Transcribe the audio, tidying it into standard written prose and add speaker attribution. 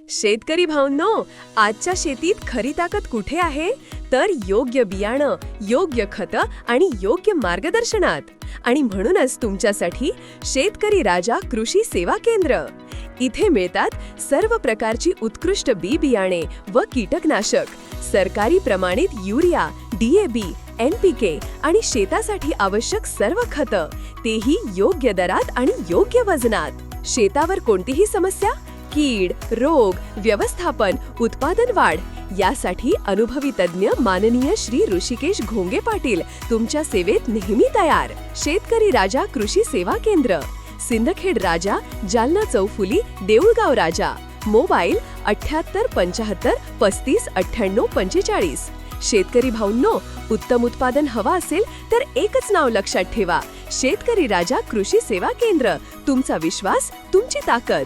Speaker 1: शेतकरी भाऊंनो, आजच्या शेतीत खरी ताकद कुठे आहे? तर योग्य बियाणं, योग्य खतं आणि योग्य मार्गदर्शनात. आणि म्हणूनच तुमच्यासाठी शेतकरी राजा कृषी सेवा केंद्र. इथे मिळतात सर्व प्रकारची उत्कृष्ट बी बियाणे व कीटकनाशक, सरकारी प्रमाणित युरिया, DAB, NPK आणि शेतासाठी आवश्यक सर्व खतं, तेही योग्य दरात आणि योग्य वजनात. शेतावर कोणतीही समस्या, कीड, रोग, व्यवस्थापन, उत्पादन वाढ यासाठी अनुभवी तज्ञ माननीय श्री ऋषिकेश घोंगे पाटील तुमच्या सेवेत नेहमी तयार. शेतकरी राजा कृषी सेवा केंद्र, सिंदखेड राजा, जालना चौफुली, देऊळगाव राजा. मोबाईल 78 75 35 98 45. शेतकरी भाऊंनो, उत्तम उत्पादन हवा असेल तर एकच नाव लक्षात ठेवा, शेतकरी राजा कृषी सेवा केंद्र. तुमचा विश्वास, तुमची ताकद.